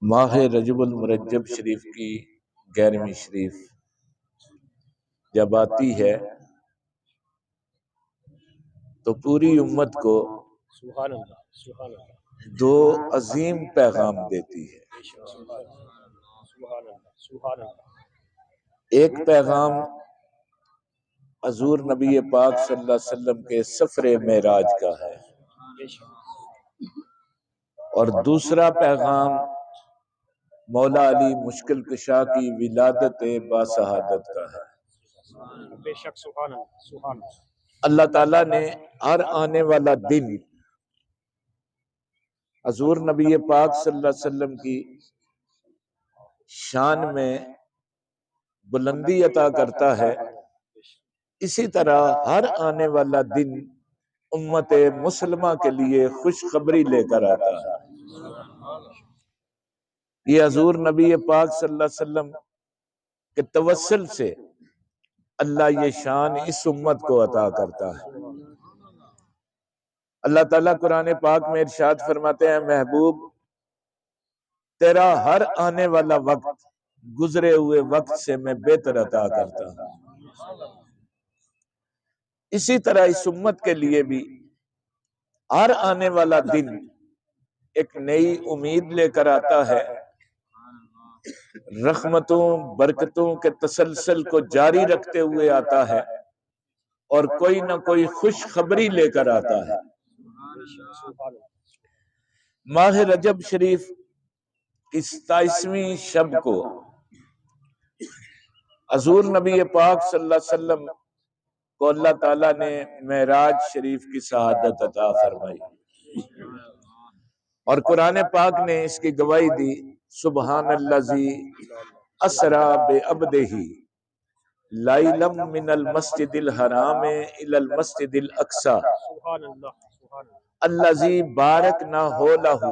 ماہ رجب المرجب شریف کی 11ویں شریف جب آتی ہے تو پوری امت کو سبحان اللہ سبحان اللہ دو عظیم پیغام دیتی ہے۔ سبحان اللہ سبحان اللہ۔ ایک پیغام حضور نبی پاک صلی اللہ علیہ وسلم کے سفر معراج کا ہے، اور دوسرا پیغام مولا علی مشکل کشا کی ولادت باسعادت کا ہے۔ بے شک سبحان اللہ سبحان اللہ۔ اللہ تعالیٰ نے ہر آنے والا دن حضور نبی پاک صلی اللہ علیہ وسلم کی شان میں بلندی عطا کرتا ہے، اسی طرح ہر آنے والا دن امت مسلمہ کے لیے خوشخبری لے کر آتا ہے۔ یہ حضور نبی پاک صلی اللہ علیہ وسلم کے توسل سے اللہ یہ شان اس امت کو عطا کرتا ہے۔ اللہ تعالیٰ قرآن پاک میں ارشاد فرماتے ہیں، محبوب تیرا ہر آنے والا وقت گزرے ہوئے وقت سے میں بہتر عطا کرتا ہوں۔ اسی طرح اس امت کے لیے بھی ہر آنے والا دن ایک نئی امید لے کر آتا ہے، رحمتوں برکتوں کے تسلسل کو جاری رکھتے ہوئے آتا ہے، اور کوئی نہ کوئی خوشخبری لے کر آتا ہے۔ ماہ رجب شریف کی 27ویں شب کو حضور نبی پاک صلی اللہ علیہ وسلم کو اللہ تعالیٰ نے معراج شریف کی سعادت عطا فرمائی، اور قرآن پاک نے اس کی گواہی دی، سبحان الذی اسری بعبدہ لیلا من المسجد الحرام الی المسجد الاقصی الذی بارکنا حولہ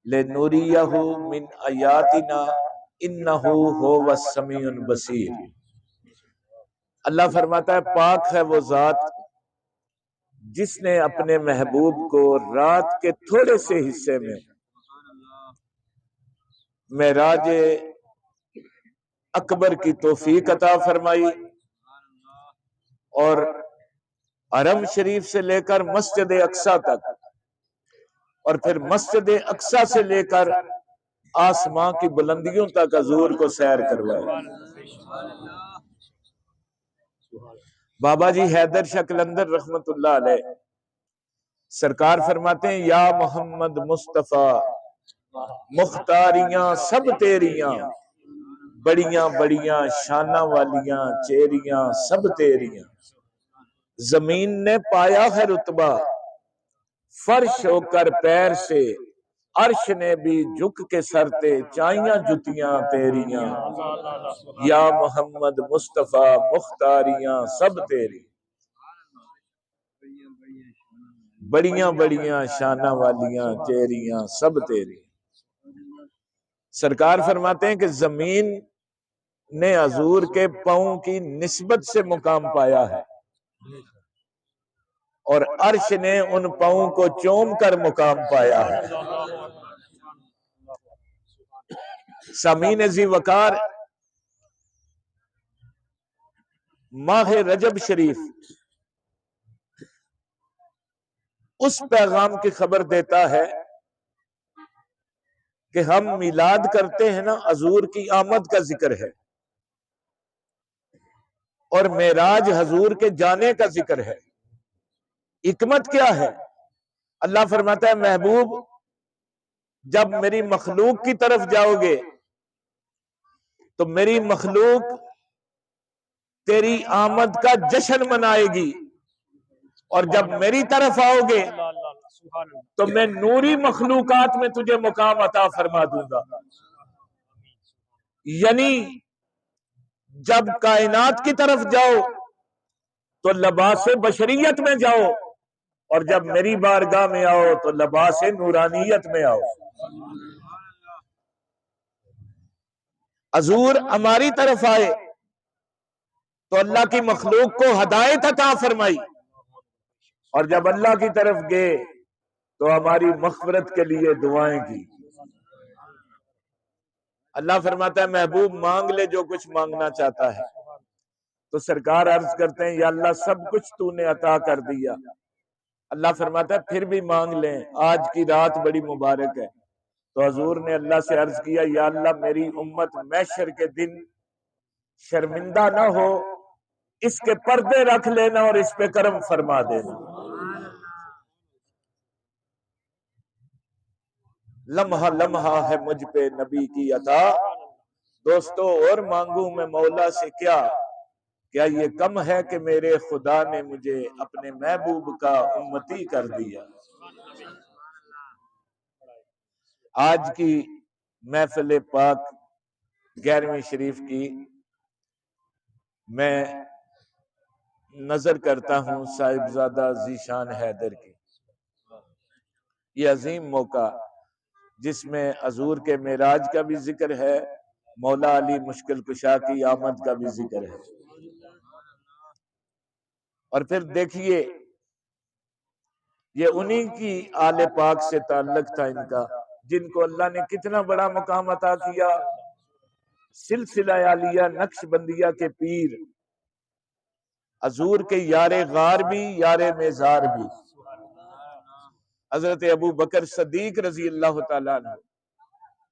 لنریہ من آیاتنا انہ ھو السمیع البصیر۔ اللہ فرماتا ہے، پاک ہے وہ ذات جس نے اپنے محبوب کو رات کے تھوڑے سے حصے میں معراج اکبر کی توفیق عطا فرمائی، اور حرم شریف سے لے کر مسجد اقصی تک، اور پھر مسجد اقصی سے لے کر آسمان کی بلندیوں تک حضور کو سیر کروایا۔ بابا جی حیدر شاہ قلندر رحمت اللہ علیہ سرکار فرماتے ہیں، یا محمد مصطفیٰ مختاریاں سب تیریاں، بڑیاں بڑیاں شانہ والیاں چیریاں سب تیریاں، زمین نے پایا ہے رتبہ فرش ہو کر پیر سے، عرش نے بھی جھک کے سرتے چاہیاں جتیاں تیریاں، یا محمد مصطفیٰ مختاریاں سب تیری، بڑیاں بڑیاں شانہ والیاں چیریاں سب تیری۔ سرکار فرماتے ہیں کہ زمین نے حضور کے پاؤں کی نسبت سے مقام پایا ہے، اور عرش نے ان پاؤں کو چوم کر مقام پایا ہے۔ سامعین ذی وقار، ماہ رجب شریف اس پیغام کی خبر دیتا ہے کہ ہم میلاد کرتے ہیں نا، حضور کی آمد کا ذکر ہے، اور معراج حضور کے جانے کا ذکر ہے۔ حکمت کیا ہے؟ اللہ فرماتا ہے، محبوب جب میری مخلوق کی طرف جاؤ گے تو میری مخلوق تیری آمد کا جشن منائے گی، اور جب میری طرف آؤ گے تو میں نوری مخلوقات میں تجھے مقام عطا فرما دوں گا۔ یعنی جب کائنات کی طرف جاؤ تو لباس بشریت میں جاؤ، اور جب میری بارگاہ میں آؤ تو لباس نورانیت میں آؤ۔ حضور ہماری طرف آئے تو اللہ کی مخلوق کو ہدایت عطا فرمائی، اور جب اللہ کی طرف گئے تو ہماری مغفرت کے لیے دعائیں کی۔ اللہ فرماتا ہے محبوب مانگ لے جو کچھ مانگنا چاہتا ہے. تو سرکار عرض کرتے ہیں یا اللہ سب کچھ تو نے عطا کر دیا. اللہ فرماتا ہے پھر بھی مانگ لیں، آج کی رات بڑی مبارک ہے. تو حضور نے اللہ سے عرض کیا یا اللہ میری امت محشر کے دن شرمندہ نہ ہو، اس کے پردے رکھ لینا اور اس پہ کرم فرما دینا. لمحہ لمحہ ہے مجھ پہ نبی کی عطا، دوستو اور مانگوں میں مولا سے کیا یہ کم ہے کہ میرے خدا نے مجھے اپنے محبوب کا امتی کر دیا. آج کی محفل پاک 11ویں شریف کی میں نظر کرتا ہوں صاحبزادہ ذیشان حیدر کی. یہ عظیم موقع جس میں حضور کے معراج کا بھی ذکر ہے، مولا علی مشکل کشا کی آمد کا بھی ذکر ہے. اور پھر دیکھیے یہ انہی کی آل پاک سے تعلق تھا ان کا، جن کو اللہ نے کتنا بڑا مقام عطا کیا. سلسلہ عالیہ نقش بندیہ کے پیر، حضور کے یار غار بھی یار میزار بھی، حضرت ابو بکر صدیق رضی اللہ تعالیٰ عنہ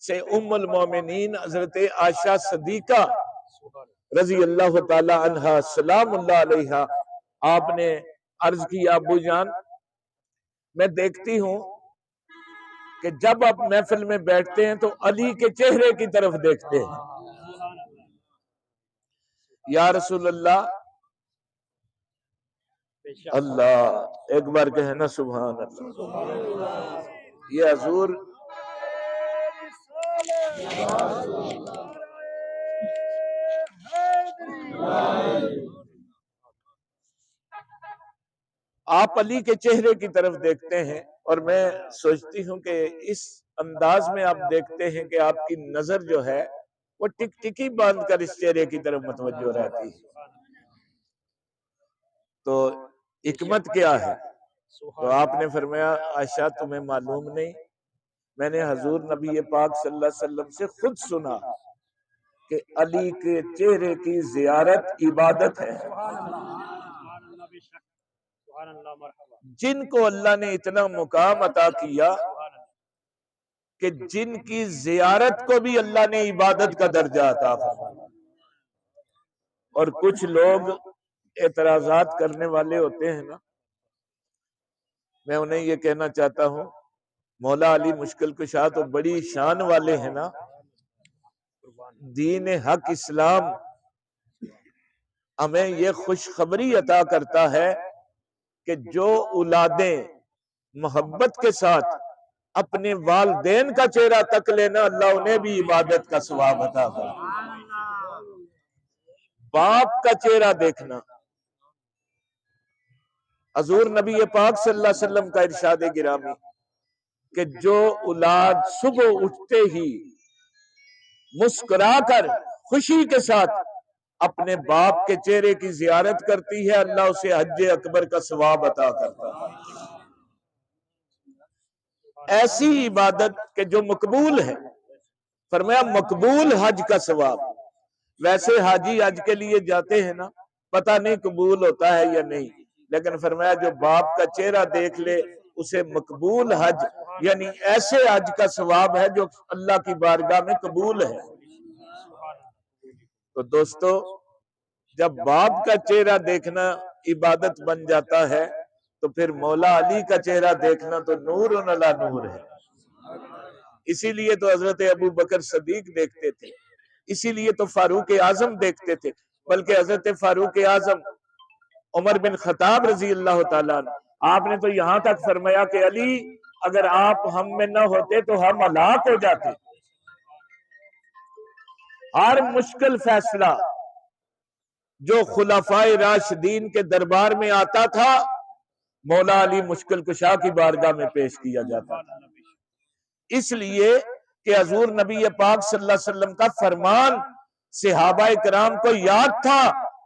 سے ام المومنین حضرت عائشہ صدیقہ رضی اللہ تعالیٰ عنہ سلام اللہ علیہا. آپ نے عرض کیا ابو جان میں دیکھتی ہوں کہ جب آپ محفل میں بیٹھتے ہیں تو علی کے چہرے کی طرف دیکھتے ہیں. یا رسول اللہ اللہ ایک بار کہنا سبحان اللہ. یہ حضور آپ علی کے چہرے کی طرف دیکھتے ہیں، اور میں سوچتی ہوں کہ اس انداز میں آپ دیکھتے ہیں کہ آپ کی نظر جو ہے وہ ٹک ٹکی باندھ کر اس چہرے کی طرف متوجہ رہتی ہے. تو حکمت کیا ہے؟ تو آپ نے فرمایا عائشہ تمہیں معلوم نہیں، میں نے حضور نبی پاک صلی اللہ علیہ وسلم سے خود سنا کہ علی کے چہرے کی زیارت عبادت ہے. جن کو اللہ نے اتنا مقام عطا کیا کہ جن کی زیارت کو بھی اللہ نے عبادت کا درجہ عطا فرمایا. اور کچھ لوگ اعتراضات کرنے والے ہوتے ہیں نا، میں انہیں یہ کہنا چاہتا ہوں مولا علی مشکل کشا تو بڑی شان والے ہیں نا. دین حق اسلام ہمیں یہ خوشخبری عطا کرتا ہے کہ جو اولادیں محبت کے ساتھ اپنے والدین کا چہرہ تک لینا، اللہ انہیں بھی عبادت کا ثواب عطا کرتا. باپ کا چہرہ دیکھنا، حضور نبی پاک صلی اللہ علیہ وسلم کا ارشاد گرامی کہ جو اولاد صبح اٹھتے ہی مسکرا کر خوشی کے ساتھ اپنے باپ کے چہرے کی زیارت کرتی ہے، اللہ اسے حج اکبر کا ثواب عطا کرتا ہے. ایسی عبادت کہ جو مقبول ہے، فرمایا مقبول حج کا ثواب. ویسے حاجی حج کے لیے جاتے ہیں نا، پتہ نہیں قبول ہوتا ہے یا نہیں، لیکن فرمایا جو باپ کا چہرہ دیکھ لے اسے مقبول حج، یعنی ایسے حج کا ثواب ہے جو اللہ کی بارگاہ میں قبول ہے. تو دوستو جب باپ کا چہرہ دیکھنا عبادت بن جاتا ہے تو پھر مولا علی کا چہرہ دیکھنا تو نور علی نور ہے. اسی لیے تو حضرت ابو بکر صدیق دیکھتے تھے، اسی لیے تو فاروق اعظم دیکھتے تھے، بلکہ حضرت فاروق اعظم عمر بن خطاب رضی اللہ تعالیٰ عنہ، آپ نے تو یہاں تک فرمایا کہ علی اگر آپ ہم میں نہ ہوتے تو ہم ہلاک ہو جاتے. ہر مشکل فیصلہ جو خلفائے راشدین کے دربار میں آتا تھا مولا علی مشکل کشا کی بارگاہ میں پیش کیا جاتا تھا. اس لیے کہ حضور نبی پاک صلی اللہ علیہ وسلم کا فرمان صحابہ کرام کو یاد تھا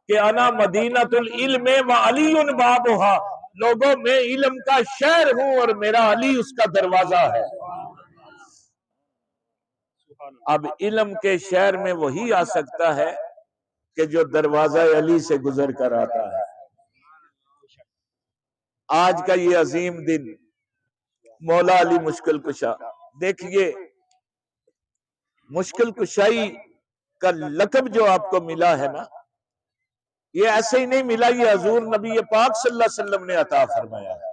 کہ انا مدینۃ العلم وعلی بابھا، لوگوں میں علم کا شہر ہوں اور میرا علی اس کا دروازہ ہے. اب علم کے شہر میں وہی آ سکتا ہے کہ جو دروازہ علی سے گزر کر آتا ہے۔ آج کا یہ عظیم دن مولا علی مشکل کشا، دیکھیے مشکل کشائی کا لقب جو آپ کو ملا ہے نا، یہ ایسے ہی نہیں ملا، یہ حضور نبی پاک صلی اللہ علیہ وسلم نے عطا فرمایا ہے۔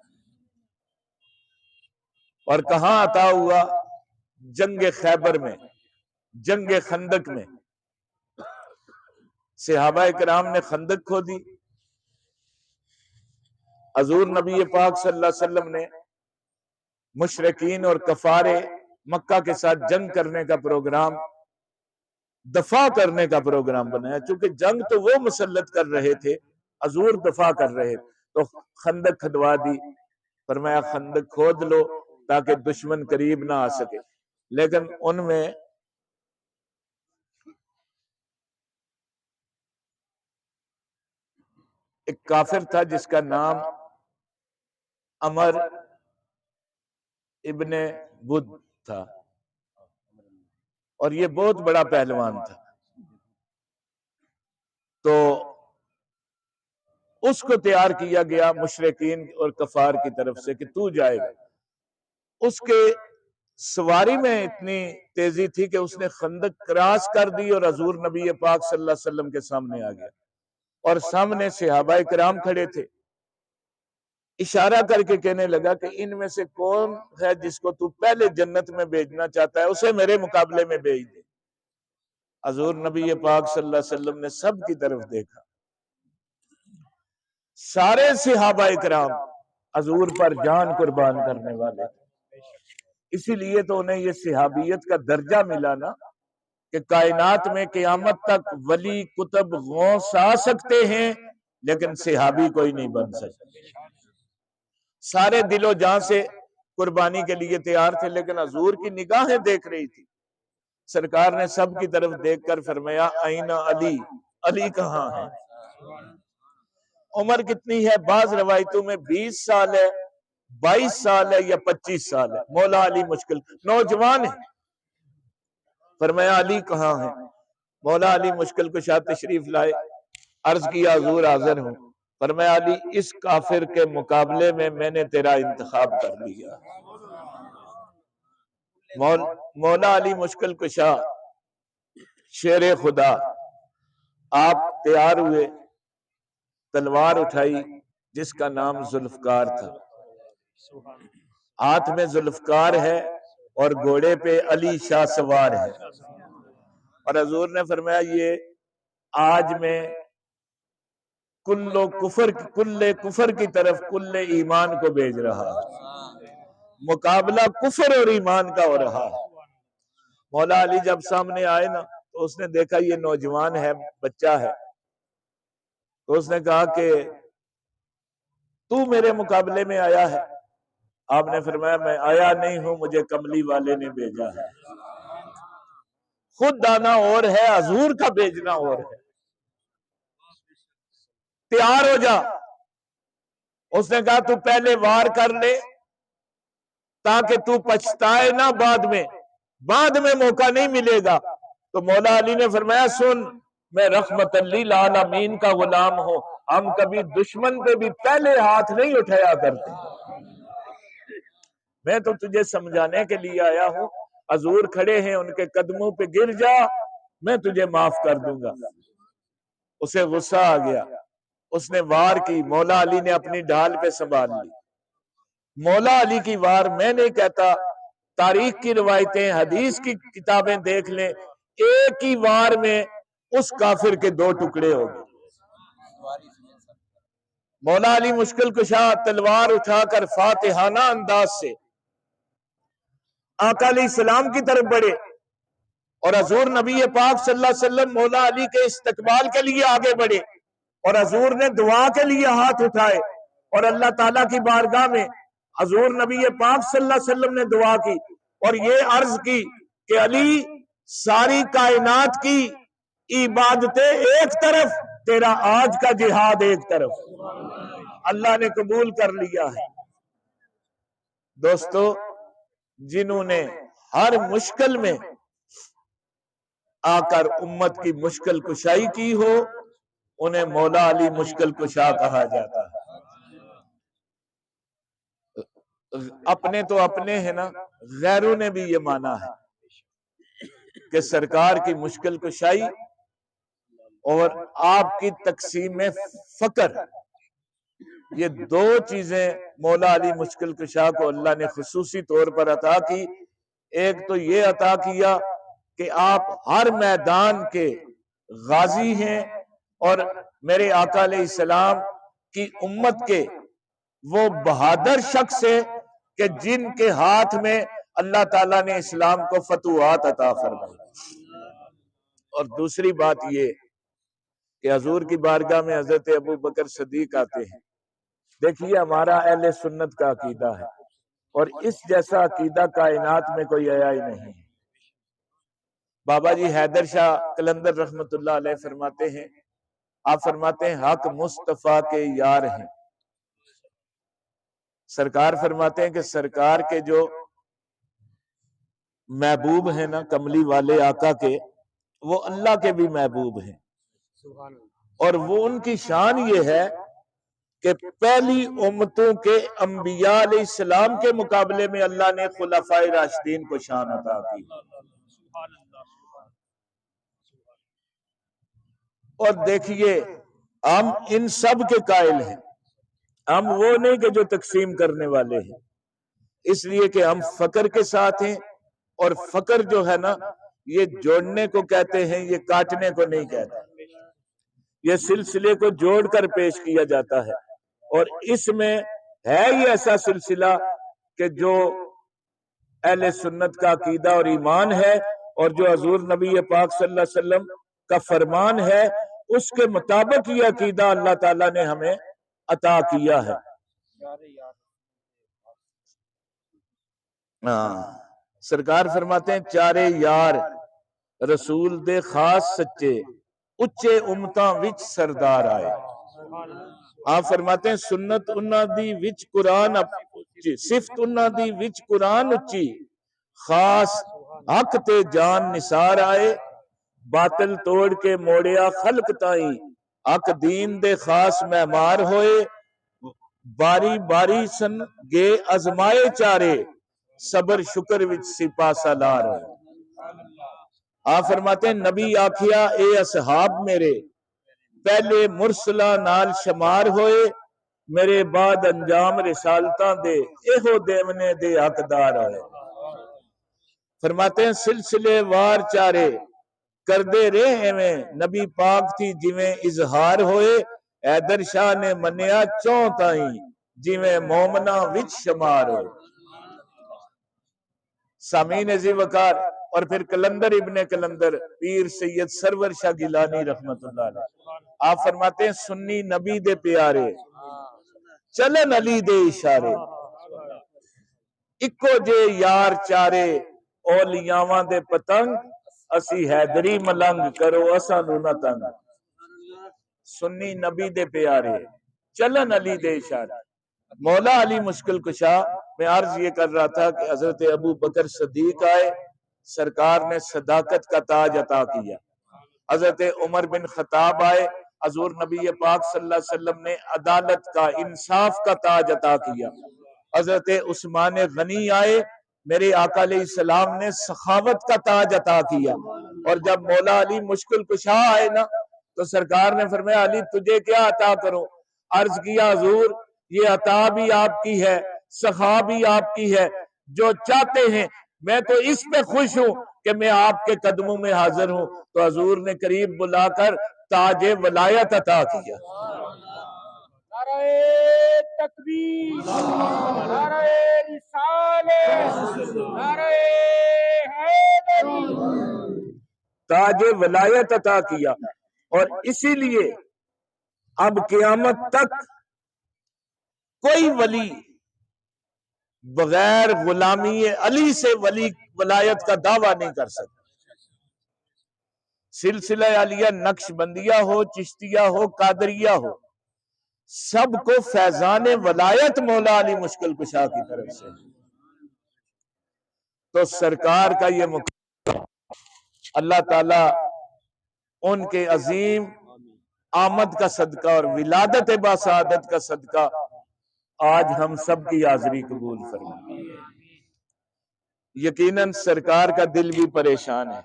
اور کہاں عطا ہوا؟ جنگ خیبر میں، جنگ خندق میں صحابہ کرام نے خندق کھودی، حضور نبی پاک صلی اللہ علیہ وسلم نے مشرکین اور کفارے مکہ کے ساتھ جنگ کرنے کا پروگرام، دفاع کرنے کا پروگرام بنایا، چونکہ جنگ تو وہ مسلط کر رہے تھے، حضور دفاع کر رہے تھے، تو خندق کھدوا دی، فرمایا خندق کھود لو تاکہ دشمن قریب نہ آ سکے۔ لیکن ان میں ایک کافر تھا جس کا نام عمر ابن بدھ تھا، اور یہ بہت بڑا پہلوان تھا، تو اس کو تیار کیا گیا مشرکین اور کفار کی طرف سے کہ تو جائے گا۔ اس کے سواری میں اتنی تیزی تھی کہ اس نے خندق کراس کر دی اور حضور نبی پاک صلی اللہ علیہ وسلم کے سامنے آ گیا، اور سامنے صحابہ کرام کھڑے تھے۔ اشارہ کر کے کہنے لگا کہ ان میں سے کون ہے جس کو تو پہلے جنت میں بھیجنا چاہتا ہے، اسے میرے مقابلے میں بھیج دے۔ حضور نبی پاک صلی اللہ علیہ وسلم نے سب کی طرف دیکھا، سارے صحابہ کرام حضور پر جان قربان کرنے والے، اسی لیے تو انہیں یہ صحابیت کا درجہ ملا نا، کہ کائنات میں قیامت تک ولی کتب غوث آ سکتے ہیں لیکن صحابی کوئی نہیں بن سکتے۔ سارے دل و جان سے قربانی کے لیے تیار تھے، لیکن حضور کی نگاہیں دیکھ رہی تھی۔ سرکار نے سب کی طرف دیکھ کر فرمایا این علی، علی کہاں ہے؟ عمر کتنی ہے؟ بعض روایتوں میں 20 سال ہے، 22 سال ہے، یا 25 سال ہے۔ مولا علی مشکل نوجوان ہے، فرمایا علی کہاں ہے؟ مولا علی مشکل کشا تشریف لائے، عرض کیا حضور حاضر ہوں۔ فرمایا علی اس کافر کے مقابلے میں نے تیرا انتخاب کر لیا۔ مولا علی مشکل کشا شیر خدا، آپ تیار ہوئے، تلوار اٹھائی جس کا نام ذوالفقار تھا، ہاتھ میں ذوالفقار ہے اور گھوڑے پہ علی شاہ سوار ہے، اور حضور نے فرمایا یہ آج میں کل کفر کی طرف کل ایمان کو بھیج رہا، مقابلہ کفر اور ایمان کا ہو رہا ہے۔ مولا علی جب سامنے آئے نا تو اس نے دیکھا یہ نوجوان ہے، بچہ ہے، تو اس نے کہا کہ تو میرے مقابلے میں آیا ہے؟ آپ نے فرمایا میں آیا نہیں ہوں، مجھے کملی والے نے بھیجا ہے۔ خود آنا اور ہے، حضور کا بھیجنا اور ہے۔ تیار ہو جا۔ اس نے کہا تو پہلے وار کر لے تاکہ تو پچھتائے نہ، بعد میں موقع نہیں ملے گا۔ تو مولا علی نے فرمایا سن، میں رحمت للعالمین کا غلام ہوں، ہم کبھی دشمن پہ بھی پہلے ہاتھ نہیں اٹھایا کرتے، میں تو تجھے سمجھانے کے لیے آیا ہوں، حضور کھڑے ہیں ان کے قدموں پہ گر جا، میں تجھے معاف کر دوں گا۔ اسے غصہ آ گیا، اس نے وار کی، مولا علی نے اپنی ڈھال پہ سنبھال لی۔ مولا علی کی وار میں نہیں کہتا، تاریخ کی روایتیں، حدیث کی کتابیں دیکھ لیں، ایک ہی وار میں اس کافر کے 2 ٹکڑے ہو گئے۔ مولا علی مشکل کشا تلوار اٹھا کر فاتحانہ انداز سے آقا علیہ السلام کی طرف بڑھے، اور حضور نبی پاک صلی اللہ علیہ وسلم مولا علی کے استقبال کے لیے آگے بڑھے، اور حضور نے دعا کے لیے ہاتھ اٹھائے، اور اللہ تعالیٰ کی بارگاہ میں حضور نبی پاک صلی اللہ علیہ وسلم نے دعا کی اور یہ عرض کی کہ علی ساری کائنات کی عبادتیں ایک طرف، تیرا آج کا جہاد ایک طرف، اللہ نے قبول کر لیا ہے۔ دوستو، جنہوں نے ہر مشکل میں آ کر امت کی مشکل کشائی کی ہو، انہیں مولا علی مشکل کشا کہا جاتا ہے۔ اپنے تو اپنے ہیں نا، غیروں نے بھی یہ مانا ہے کہ سرکار کی مشکل کشائی اور آپ کی تقسیم فقر، یہ دو چیزیں مولا علی مشکل کشا کو اللہ نے خصوصی طور پر عطا کی۔ ایک تو یہ عطا کیا کہ آپ ہر میدان کے غازی ہیں اور میرے آقا علیہ السلام کی امت کے وہ بہادر شخص ہیں کہ جن کے ہاتھ میں اللہ تعالیٰ نے اسلام کو فتوحات عطا فرمائی۔ اور دوسری بات یہ کہ حضور کی بارگاہ میں حضرت ابو بکر صدیق آتے ہیں۔ دیکھیے ہمارا اہل سنت کا عقیدہ ہے اور اس جیسا عقیدہ کائنات میں کوئی آیا ہی نہیں ہے۔ بابا جی حیدر شاہ قلندر رحمت اللہ علیہ فرماتے ہیں، آپ فرماتے ہیں حق مصطفیٰ کے یار ہیں۔ سرکار فرماتے ہیں کہ سرکار کے جو محبوب ہیں نا، کملی والے آقا کے، وہ اللہ کے بھی محبوب ہیں، اور وہ ان کی شان یہ ہے کہ پہلی امتوں کے انبیاء علیہ السلام کے مقابلے میں اللہ نے خلفائے راشدین کو شان عطا کی۔ اور دیکھیے ہم ان سب کے قائل ہیں، ہم وہ نہیں کہ جو تقسیم کرنے والے ہیں، اس لیے کہ ہم فقر کے ساتھ ہیں، اور فقر جو ہے نا یہ جوڑنے کو کہتے ہیں، یہ کاٹنے کو نہیں کہتے۔ یہ سلسلے کو جوڑ کر پیش کیا جاتا ہے، اور اس میں ہے یہ ایسا سلسلہ کہ جو اہل سنت کا عقیدہ اور ایمان ہے، اور جو حضور نبی پاک صلی اللہ علیہ وسلم کا فرمان ہے، اس کے مطابق یہ عقیدہ اللہ تعالیٰ نے ہمیں عطا کیا ہے۔ سرکار فرماتے ہیں چارے یار رسول دے خاص سچے، اچے امتاں وچ سردار آئے۔ آپ فرماتے ہیں سنت انہاں دی وچ قرآن اچی، صفت انہاں دی وچ قرآن اچی، خاص حق تے جان نثار آئے، باطل توڑ کے موڑیا خلق تائیں، حق دین دے خاص معمار ہوئے، باری باری سن گے ازمائے چارے، صبر شکر وچ سپا سالار ہوئے۔ آپ فرماتے ہیں نبی آکھیا اے اصحاب میرے، پہلے مرسلہ نال شمار ہوئے، میرے بعد انجام رسالتاں دے ایہو دیونے دے حقدار ہوئے۔ فرماتے ہیں سلسلے وار چارے کردے رہے میں، نبی پاک تھی جویں اظہار ہوئے، حیدر شاہ نے منیا چوں تائیں جویں مومنہ وچ شمار ہوئے۔ سامعین عزیز وقار، اور پھر کلندر ابن کلندر پیر سید سرور شاہ گیلانی رحمت اللہ علیہ، آپ فرماتے ہیں سنی نبی دے پیارے چلن علی دے اشارے، اکو جے یار چارے اولیاواں دے پتنگ، اسی حیدری ملنگ کرو اساں نو نہ تنگ۔ سنی نبی دے پیارے چلن علی دے اشارے۔ مولا علی مشکل کشا میں عرض یہ کر رہا تھا کہ حضرت ابو بکر صدیق آئے، سرکار نے صداقت کا تاج عطا کیا۔ حضرت عمر بن خطاب آئے، حضور نبی پاک صلی اللہ علیہ وسلم نے عدالت کا، انصاف کا تاج عطا کیا۔ حضرت عثمان غنی آئے، میرے آقا علیہ السلام نے سخاوت کا تاج عطا کیا۔ اور جب مولا علی مشکل کشا آئے نا تو سرکار نے فرمایا علی تجھے کیا عطا کروں؟ عرض کیا حضور یہ عطا بھی آپ کی ہے، سخا بھی آپ کی ہے، جو چاہتے ہیں میں تو اس پہ خوش ہوں کہ میں آپ کے قدموں میں حاضر ہوں۔ تو حضور نے قریب بلا کر تاج ولایت عطا کیا۔ نعرہ تکبیر، نعرہ رسالت، نعرہ حیدری، تاج ولایت عطا کیا۔ اور اسی لیے اب قیامت تک کوئی ولی بغیر غلامی علی سے ولی ولایت کا دعویٰ نہیں کر سکتا۔ سلسلہ علیہ نقش بندیہ ہو، چشتیہ ہو، قادریہ ہو، سب کو فیضان ولایت مولا علی مشکل کشا کی طرف سے۔ تو سرکار کا یہ اللہ تعالی ان کے عظیم آمد کا صدقہ اور ولادت باسعادت کا صدقہ آج ہم سب کی حاضری قبول فرمائے۔ یقیناً سرکار کا دل بھی پریشان ہے۔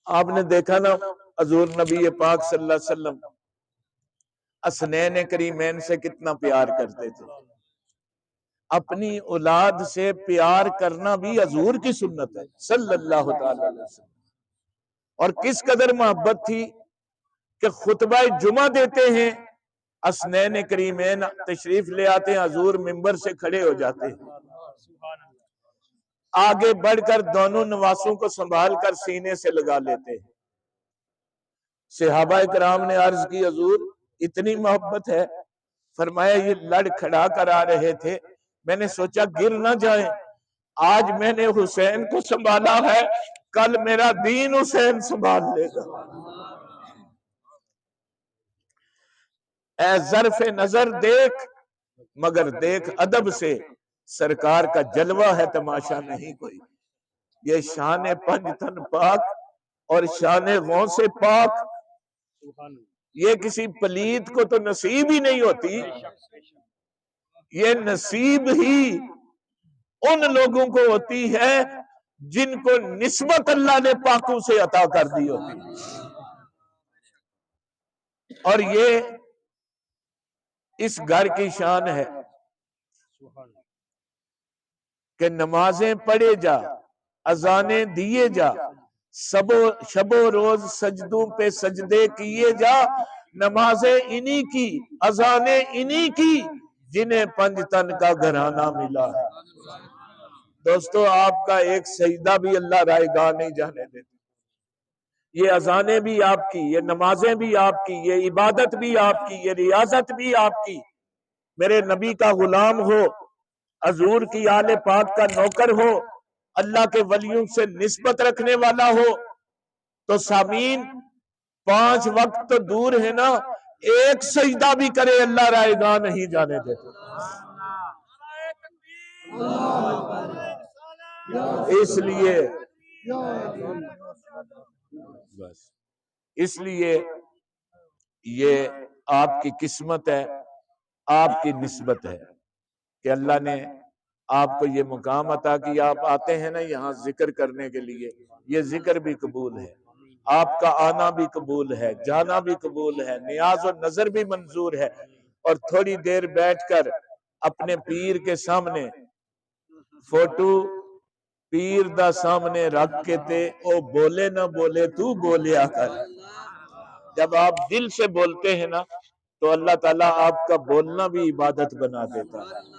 آپ نے دیکھا نا حضور نبی پاک صلی اللہ علیہ وسلم حسنین کریمین سے کتنا پیار کرتے تھے۔ اپنی اولاد سے پیار کرنا بھی حضور کی سنت ہے صلی اللہ تعالی علیہ وسلم۔ اور کس قدر محبت تھی کہ خطبہ جمعہ دیتے ہیں، حسنین کریمین تشریف لے آتے ہیں، حضور منبر سے کھڑے ہو جاتے ہیں، آگے بڑھ کر دونوں نواسوں کو سنبھال کر سینے سے لگا لیتے ہیں۔ صحابہ کرام نے عرض کی حضور اتنی محبت ہے؟ فرمایا یہ لڑ کھڑا کر آ رہے تھے، میں نے سوچا گر نہ جائیں، آج میں نے حسین کو سنبھالا ہے، کل میرا دین حسین سنبھال لے گا۔ اے ظرف نظر دیکھ مگر دیکھ ادب سے، سرکار کا جلوہ ہے تماشا نہیں کوئی۔ یہ شان پنجتن پاک اور شان غوث پاک یہ کسی پلید کو تو نصیب ہی نہیں ہوتی، یہ نصیب ہی ان لوگوں کو ہوتی ہے جن کو نسبت اللہ نے پاکوں سے عطا کر دی ہوتی۔ اور یہ اس گھر کی شان ہے کہ نمازیں پڑھے جا، اذانیں دیے جا، شب و روز سجدوں پہ سجدے کیے جا، نمازیں انہی کی، اذانیں انہی کی جنہیں پنجتن کا گھرانہ ملا ہے۔ دوستو آپ کا ایک سجدہ بھی اللہ رائے گاہ نہیں جانے دیتے، یہ اذانیں بھی آپ کی، یہ نمازیں بھی آپ کی، یہ عبادت بھی آپ کی، یہ ریاضت بھی آپ کی۔ میرے نبی کا غلام ہو، حضور کی آل پاک کا نوکر ہو، اللہ کے ولیوں سے نسبت رکھنے والا ہو، تو سامعین 5 وقت تو دور ہے نا، ایک سجدہ بھی کرے اللہ رائے گاہ نہیں جانے دیتے۔ اس لیے یہ آپ کی قسمت ہے، آپ کی نسبت ہے کہ اللہ نے آپ کو یہ مقام عطا کیا۔ آپ آتے ہیں نا یہاں ذکر کرنے کے لیے، یہ ذکر بھی قبول ہے، آپ کا آنا بھی قبول ہے، جانا بھی قبول ہے، نیاز و نظر بھی منظور ہے۔ اور تھوڑی دیر بیٹھ کر اپنے پیر کے سامنے فوٹو پیر دا سامنے رکھ کے تے او بولے نہ بولے تو بولیا کر۔ جب آپ دل سے بولتے ہیں نا تو اللہ تعالیٰ آپ کا بولنا بھی عبادت بنا دیتا ہے۔